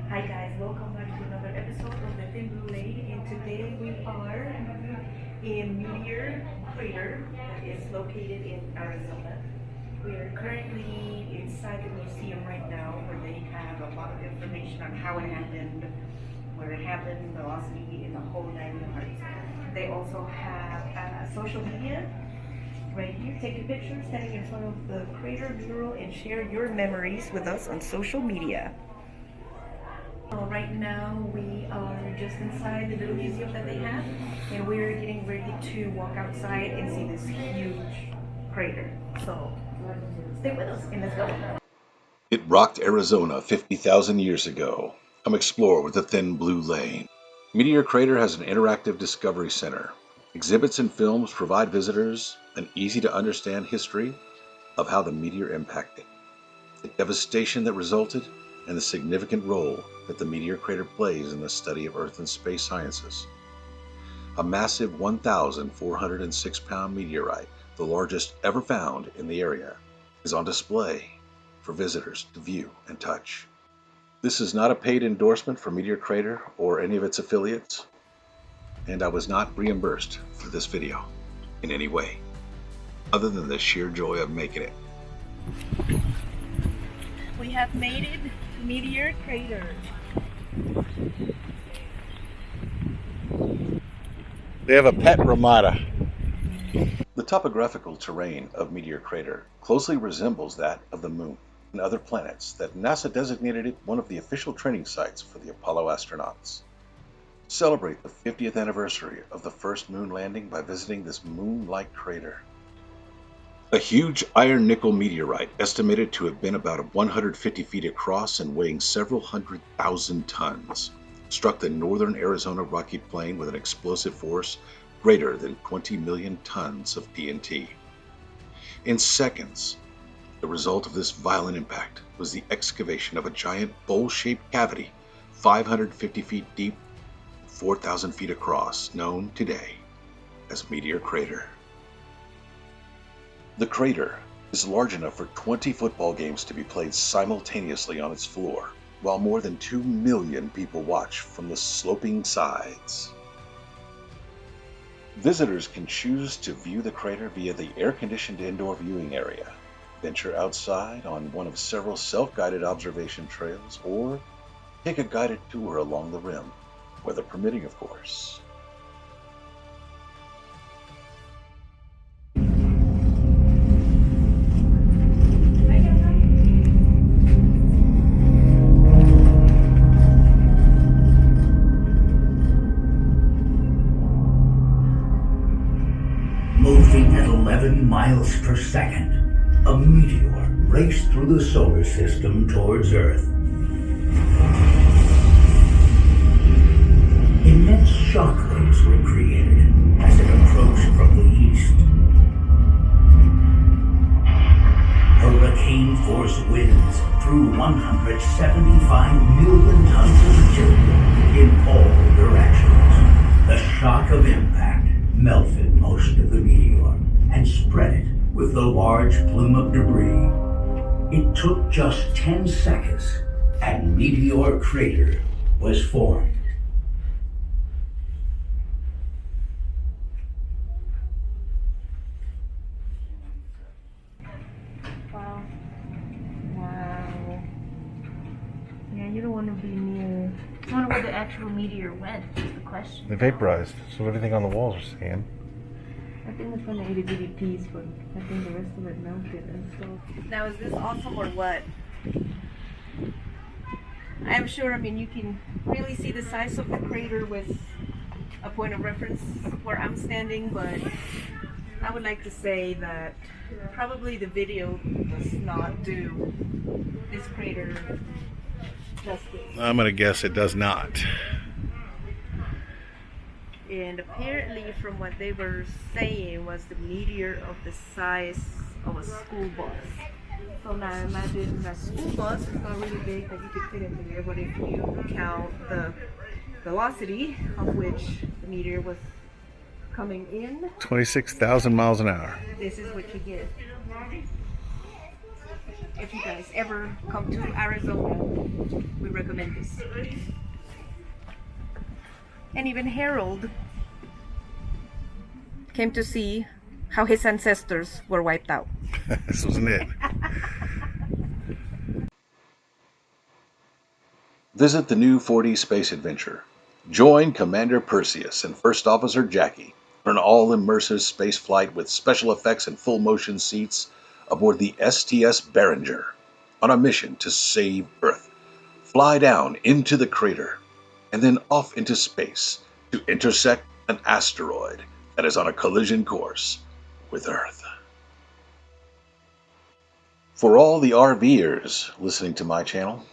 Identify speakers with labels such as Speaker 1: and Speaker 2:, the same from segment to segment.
Speaker 1: Hi guys, welcome back to another episode of the Thin Blue Lane, and today we are in Meteor crater that is located in Arizona. We are currently inside the museum right now where they have a lot of information on how it happened, where it happened, velocity, and the whole nine yards. They also have social media right here. Take a picture standing in front of the crater mural and share your memories with us on social media. Right now we are just inside the little museum that they have, and we're getting ready to walk outside and see this huge crater. So stay with us and let's go.
Speaker 2: It rocked Arizona 50,000 years ago. Come explore with the Thin Blue Lane. Meteor Crater has an interactive discovery center. Exhibits and films provide visitors an easy-to-understand history of how the meteor impacted, the devastation that resulted, and the significant role that the Meteor Crater plays in the study of Earth and space sciences. A massive 1,406-pound meteorite, the largest ever found in the area, is on display for visitors to view and touch. This is not a paid endorsement for Meteor Crater or any of its affiliates, and I was not reimbursed for this video in any way, other than the sheer joy of making it.
Speaker 1: We have made it to Meteor Crater.
Speaker 3: They have a pet Ramada.
Speaker 2: The topographical terrain of Meteor Crater closely resembles that of the Moon and other planets that NASA designated it one of the official training sites for the Apollo astronauts. Celebrate the 50th anniversary of the first moon landing by visiting this moon-like crater. A huge iron-nickel meteorite, estimated to have been about 150 feet across and weighing several 100,000 tons, struck the northern Arizona Rocky Plain with an explosive force greater than 20 million tons of TNT. In seconds, the result of this violent impact was the excavation of a giant bowl-shaped cavity 550 feet deep, 4,000 feet across, known today as Meteor Crater. The crater is large enough for 20 football games to be played simultaneously on its floor, while more than 2 million people watch from the sloping sides. Visitors can choose to view the crater via the air-conditioned indoor viewing area, venture outside on one of several self-guided observation trails, or take a guided tour along the rim, weather permitting, of course.
Speaker 4: Moving at 11 miles per second, a meteor raced through the solar system towards Earth. Immense shockwaves were created as it approached from the east. Hurricane-force winds threw 175 million tons of material in all directions. The shock of impact melted most of the meteor and spread it with the large plume of debris. It took just 10 seconds and Meteor Crater was formed.
Speaker 1: Wow. Wow. Yeah, you don't want to be near. I wonder where the actual meteor went, is the question.
Speaker 3: They vaporized, so everything on the walls are sand.
Speaker 1: I think it's from the itty bitty piece, but I think the rest of it melted and stuff. Now, is this awesome or what? I'm sure, I mean, you can really see the size of the crater with a point of reference where I'm standing, but I would like to say that probably the video does not do this crater justice.
Speaker 3: I'm gonna guess it does not.
Speaker 1: And apparently, from what they were saying, was the meteor of the size of a school bus. So now imagine a school bus is not really big that you could fit in there, but if you count the velocity of which the meteor was coming in,
Speaker 3: 26,000 miles an hour.
Speaker 1: this is what you get. if you guys ever come to Arizona, we recommend this. And even Harold came to see how his ancestors were wiped out.
Speaker 3: This wasn't it.
Speaker 2: Visit the new 4D space adventure. Join Commander Perseus and First Officer Jackie for an all-immersive space flight with special effects and full-motion seats aboard the STS Behringer on a mission to save Earth. Fly down into the crater and then off into space to intersect an asteroid that is on a collision course with Earth. For all the RVers listening to my channel,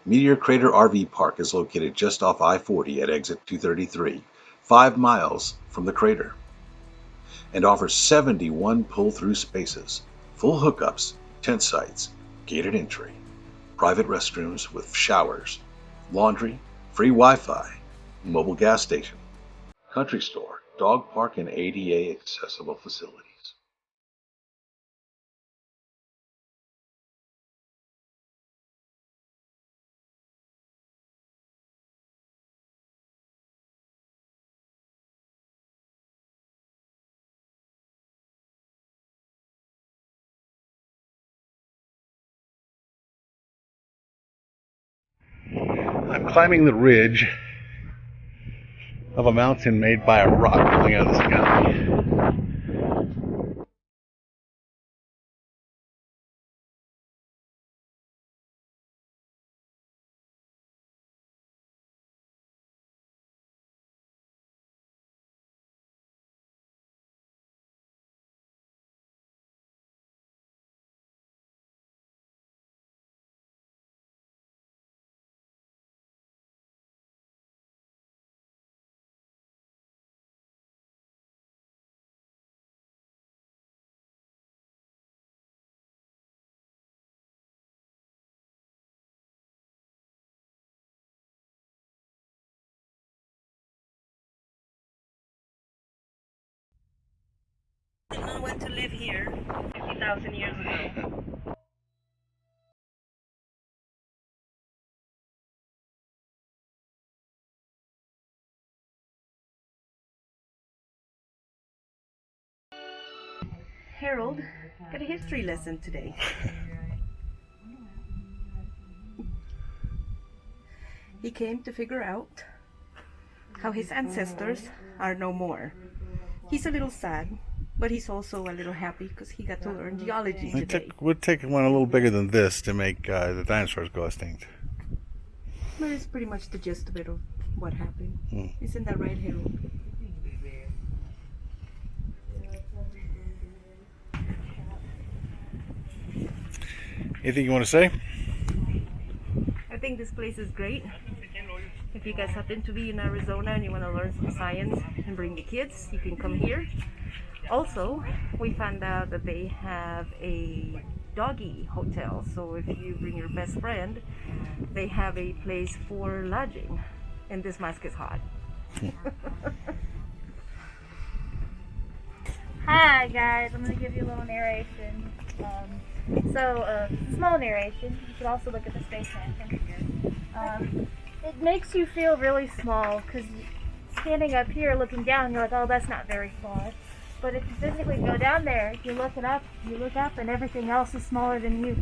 Speaker 2: Meteor Crater RV Park is located just off I-40 at exit 233, 5 miles from the crater, and offers 71 pull-through spaces, full hookups, tent sites, gated entry, private restrooms with showers, laundry, free Wi-Fi, mobile gas station, country store, dog park, and ADA accessible facilities.
Speaker 3: I'm climbing the ridge of a mountain made by a rock coming out of the sky.
Speaker 1: Did not want to live here 50,000 years ago. Harold got a history lesson today. He came to figure out how his ancestors are no more. He's a little sad, but he's also a little happy because he got to learn geology today.
Speaker 3: Would take one a little bigger than this to make the dinosaurs go extinct.
Speaker 1: But it's pretty much the gist of it, of what happened. Isn't that right, Harold?
Speaker 3: Anything you want to say?
Speaker 1: I think this place is great. If you guys happen to be in Arizona and you want to learn some science and bring the kids, you can come here. Also, we found out that they have a doggy hotel, so if you bring your best friend, they have a place for lodging, and this mask is hot.
Speaker 5: Hi guys, I'm going to give you a little narration. Small narration. You should also look at the spaceman from here. It makes you feel really small because standing up here looking down, you're like, oh, that's not very far. But if you physically go down there, you look up, and everything else is smaller than you.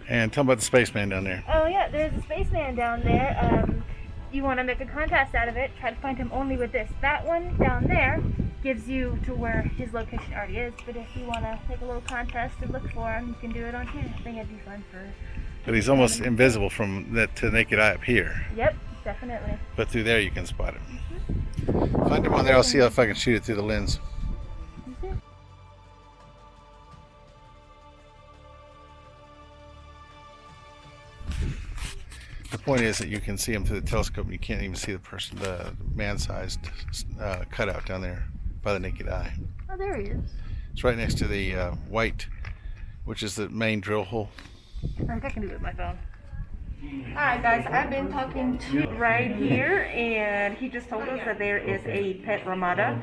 Speaker 3: And tell me about the spaceman down there.
Speaker 5: Oh yeah, there's a spaceman down there. You want to make a contest out of it, try to find him only with this. That one down there gives you to where his location already is, but if you want to make a little contest and look for him, you can do it on here. I think it'd be fun for...
Speaker 3: But he's almost invisible from that to the naked eye up here.
Speaker 5: Yep, definitely.
Speaker 3: But through there you can spot him. Find him on there, I'll see if I can shoot it through the lens. The point is that you can see him through the telescope and you can't even see the person, the man-sized cutout down there by the naked eye.
Speaker 5: Oh, there he is.
Speaker 3: It's right next to the white, which is the main drill hole.
Speaker 5: I think I can do it with my phone.
Speaker 1: Alright guys, I've been talking to right here and he just told us that there is a pet ramada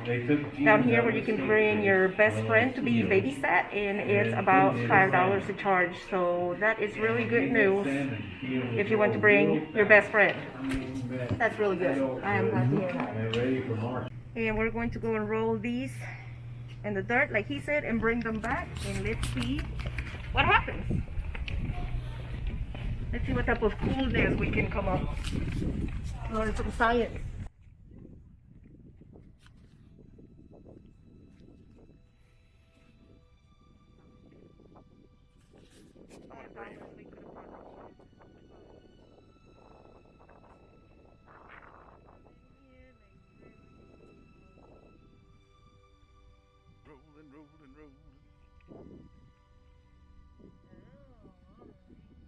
Speaker 1: down here where you can bring your best friend to be babysat, and it's about $5 to charge. So that is really good news if you want to bring your best friend. That's really good. I am glad to hear that. And we're going to go and roll these in the dirt like he said and bring them back, and let's see what happens. Let's see what type of coolness we can come up. Learn some science.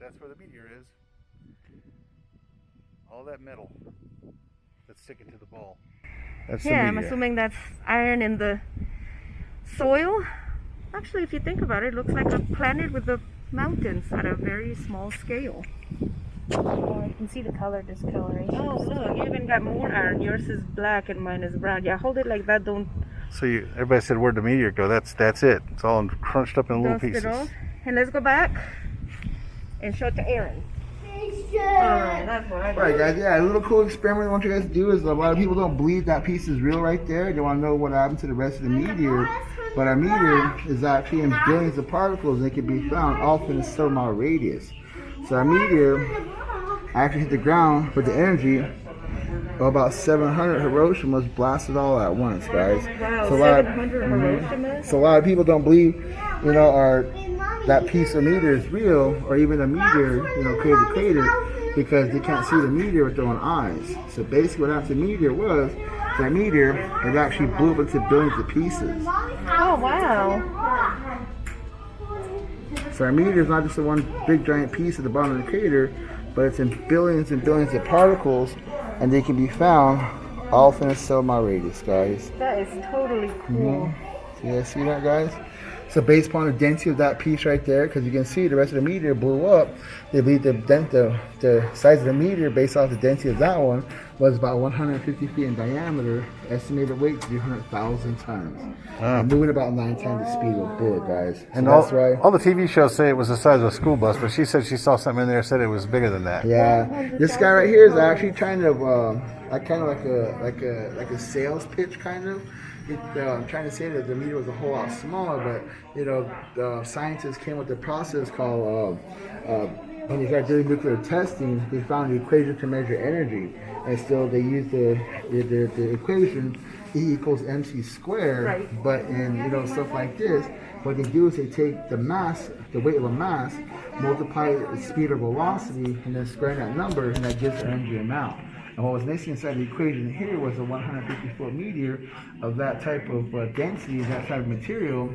Speaker 3: That's where the meteor is. All that metal that's sticking to the ball. That's the
Speaker 1: Yeah, I'm
Speaker 3: meteor.
Speaker 1: assuming that's iron in the soil. Actually, if you think about it, it looks like a planet with the mountains at a very small scale.
Speaker 5: Oh, you can see the color discoloration.
Speaker 1: Oh, look, you even got more iron. Yours is black and mine is brown. Yeah, hold it like that. Don't
Speaker 3: So everybody said, where'd the meteor go? That's it. It's all crunched up in little
Speaker 1: dust
Speaker 3: pieces.
Speaker 1: it off. And let's go back and show it to Aaron. Alright, that's what I do.
Speaker 6: Right, guys. Yeah, a little cool experiment I want you guys to do is a lot of people don't believe that piece is real right there. They want to know what happened to the rest of the meteor. But our meteor is actually in billions of particles and it can be found all within a certain mile radius. So our meteor actually hit the ground with the energy of about 700 Hiroshimas blasted all at once, guys.
Speaker 1: Wow,
Speaker 6: So a lot of-
Speaker 1: 700 Hiroshimas?
Speaker 6: So a lot of people don't believe, that piece of meteor is real, or even a meteor, created the crater, because they can't see the meteor with their own eyes. So basically what happened to the meteor was, that meteor, it actually blew up into billions of pieces.
Speaker 1: Oh, wow.
Speaker 6: So our meteor is not just the one big giant piece at the bottom of the crater, but it's in billions and billions of particles, and they can be found all within a 7 mile radius, guys.
Speaker 1: That is totally cool.
Speaker 6: So you guys see that, guys? So based upon the density of that piece right there, because you can see the rest of the meteor blew up, they believe the size of the meteor based off the density of that one was about 150 feet in diameter, estimated weight 300,000 tons. And moving about 9 times the speed of a bullet, guys. So
Speaker 3: And
Speaker 6: that's why.
Speaker 3: all the TV shows say it was the size of a school bus, but she said she saw something in there said it was bigger than that.
Speaker 6: Yeah, this guy right here is actually trying to, like a sales pitch kind of. I'm trying to say that the meteor was a whole lot smaller, but the scientists came with a process called when you start doing nuclear testing, they found the equation to measure energy, and still they used the equation E equals mc squared.
Speaker 1: Right.
Speaker 6: But in stuff like this, what they do is they take the mass, the weight of a mass, multiply the speed or velocity, and then square that number, and that gives the energy amount. And what was missing inside the equation here was a 150-foot meteor of that type of density, that type of material,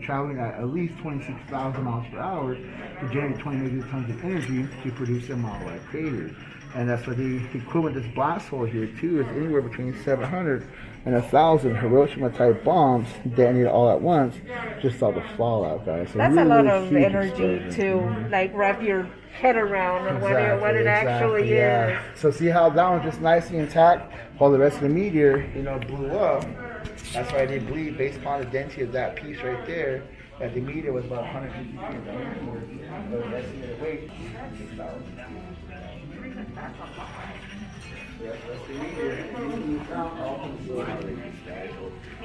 Speaker 6: traveling at least 26,000 miles per hour to generate 20 megatons of energy to produce a model-like crater. And that's what the equivalent of this blast hole here too is anywhere between 700 and 1,000 Hiroshima-type bombs detonated all at once. Just saw the fallout, guys. So
Speaker 1: That's
Speaker 6: really,
Speaker 1: a lot
Speaker 6: really
Speaker 1: of
Speaker 6: huge
Speaker 1: energy
Speaker 6: explosion.
Speaker 1: to like wrap your head around and what it actually
Speaker 6: yeah.
Speaker 1: is.
Speaker 6: So see how that one's just nicely intact while the rest of the meteor, blew up. That's why they believe, based upon the density of that piece right there, that the meteor was about 150 feet in diameter. But the estimated weight, 6,000.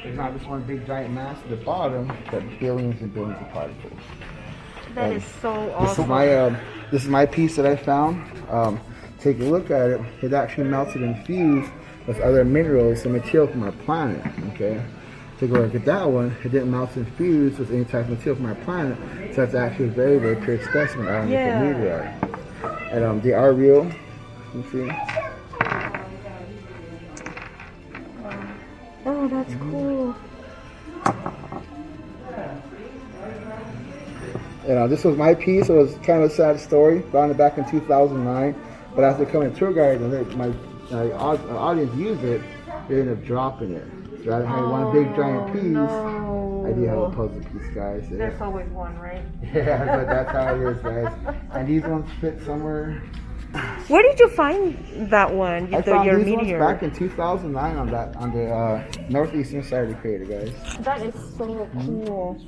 Speaker 6: There's not just one big giant mass at the bottom, but billions and billions of particles.
Speaker 1: That is so
Speaker 6: This is
Speaker 1: awesome.
Speaker 6: this is my piece that I found. Take a look at it. It actually melted and fused with other minerals and material from our planet. Okay, take a look at that one. It didn't melt and fuse with any type of material from our planet, so that's actually a very, very pure specimen out of the meteorite. And they are real. You see?
Speaker 1: Oh, that's cool.
Speaker 6: This was my piece. It was kind of a sad story. Found it back in 2009. But after coming to tour guide and my audience used it, they ended up dropping it. So I had one big giant piece.
Speaker 1: No.
Speaker 6: I do have a puzzle piece, guys.
Speaker 1: There's always one, right?
Speaker 6: Yeah, but that's how it is, guys. And these ones fit somewhere
Speaker 1: Where did you find that one?
Speaker 6: I found
Speaker 1: Your
Speaker 6: these
Speaker 1: meteor.
Speaker 6: ones back in 2009 on the northeastern side of the crater, guys.
Speaker 5: That is so cool.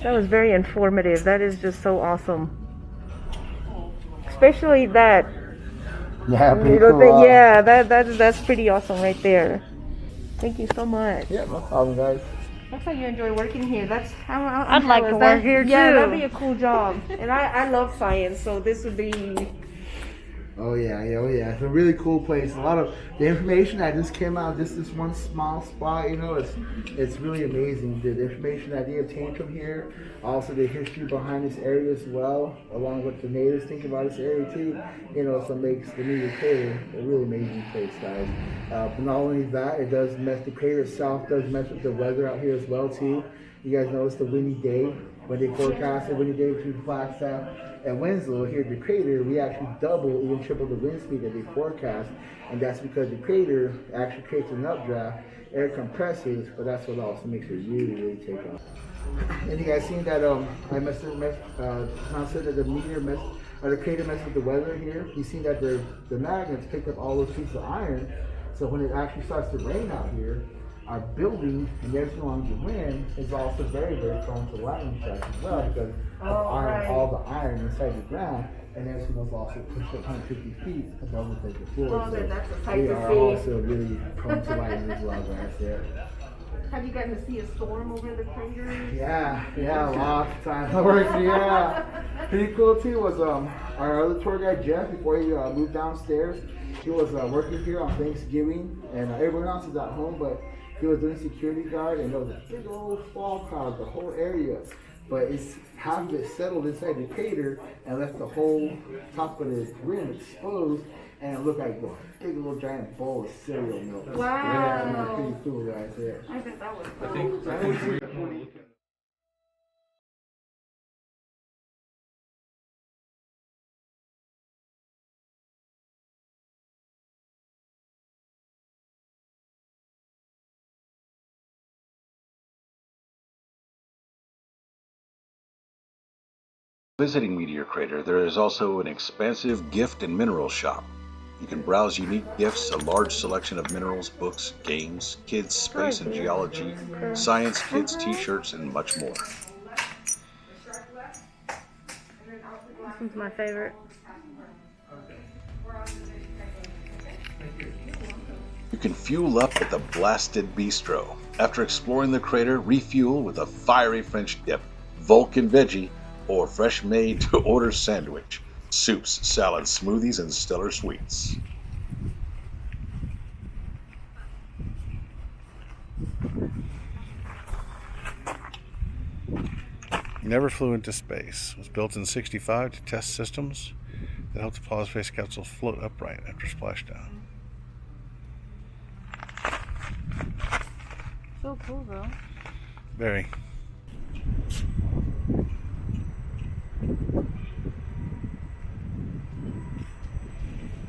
Speaker 1: That was very informative. That is just so awesome. Especially that
Speaker 6: Yeah, pretty
Speaker 1: little
Speaker 6: cool.
Speaker 1: thing. Yeah, that's pretty awesome right there. Thank you so much.
Speaker 6: Yeah, no problem, guys.
Speaker 1: Looks like you enjoy working here.
Speaker 5: I'd like to work here
Speaker 1: Yeah,
Speaker 5: too.
Speaker 1: that'd be a cool job. And I love science, so this would be.
Speaker 6: Oh yeah. It's a really cool place. A lot of the information that just came out of just this one small spot, it's really amazing. The information that they obtained from here, also the history behind this area as well, along with the natives think about this area too. So it makes the Meteor Crater a really amazing place, guys. But not only that, it does mess. The crater itself does mess with the weather out here as well too. You guys notice the windy day when they forecast a windy day between Flagstaff and Winslow here at the crater. We actually double, even triple the wind speed that they forecast, and that's because the crater actually creates an updraft, air compresses, but that's what also makes it really take off. And you guys seen that I messed that the meteor messed or the crater messed with the weather here. You seen that the magnets picked up all those pieces of iron, so when it actually starts to rain out here, our building and everything along the wind is also very, very prone to lightning strikes as well because of iron, all the iron inside the ground, and everything was also pushed up 150 feet above the floor.
Speaker 1: Oh,
Speaker 6: so
Speaker 1: that's a sight
Speaker 6: we
Speaker 1: to
Speaker 6: are
Speaker 1: see.
Speaker 6: also really prone to lightning as well, guys. Yeah.
Speaker 1: Have you gotten to see a storm over the crater?
Speaker 6: Yeah, a lot of times. Yeah. Pretty cool too was our other tour guide Jeff, before he moved downstairs, he was working here on Thanksgiving, and everyone else is at home, but he was doing security guard, and there was a big old fall cloud, the whole area. But it's half of it settled inside the crater and left the whole top of the rim exposed, and it looked like a big little giant bowl of cereal milk.
Speaker 1: Wow.
Speaker 6: Yeah, pretty cool, guys. Yeah.
Speaker 1: I think that was cool.
Speaker 2: Visiting Meteor Crater, there is also an expansive gift and mineral shop. You can browse unique gifts, a large selection of minerals, books, games, kids, space and geology, science, kids, t-shirts, and much more.
Speaker 1: This is my favorite.
Speaker 2: You can fuel up at the Blasted Bistro. After exploring the crater, refuel with a fiery French dip, Vulcan veggie, or fresh made to order sandwich, soups, salads, smoothies, and stellar sweets.
Speaker 3: Never flew into space. Was built in '65 to test systems that helped Apollo space capsule float upright after splashdown.
Speaker 5: So cool, though.
Speaker 3: Very.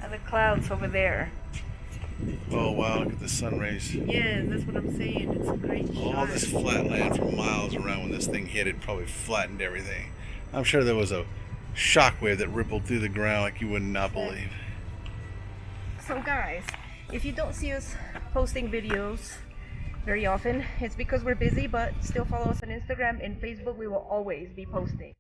Speaker 1: And the clouds over there.
Speaker 3: Oh wow, look at the sun rays.
Speaker 1: Yeah, that's what I'm saying. It's a great
Speaker 3: All
Speaker 1: shot.
Speaker 3: this flat land for miles around. When this thing hit, it probably flattened everything. I'm sure there was a shockwave that rippled through the ground like you would not believe.
Speaker 1: So guys, if you don't see us posting videos very often, it's because we're busy, but still follow us on Instagram and Facebook. We will always be posting.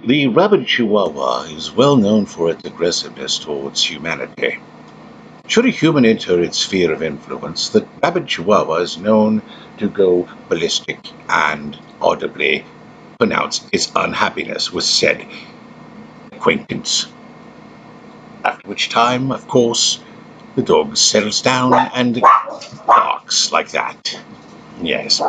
Speaker 2: The rabid Chihuahua is well known for its aggressiveness towards humanity. Should a human enter its sphere of influence, the rabid Chihuahua is known to go ballistic and audibly pronounce its unhappiness with said acquaintance. After which time, of course, the dog settles down and barks like that. Yes,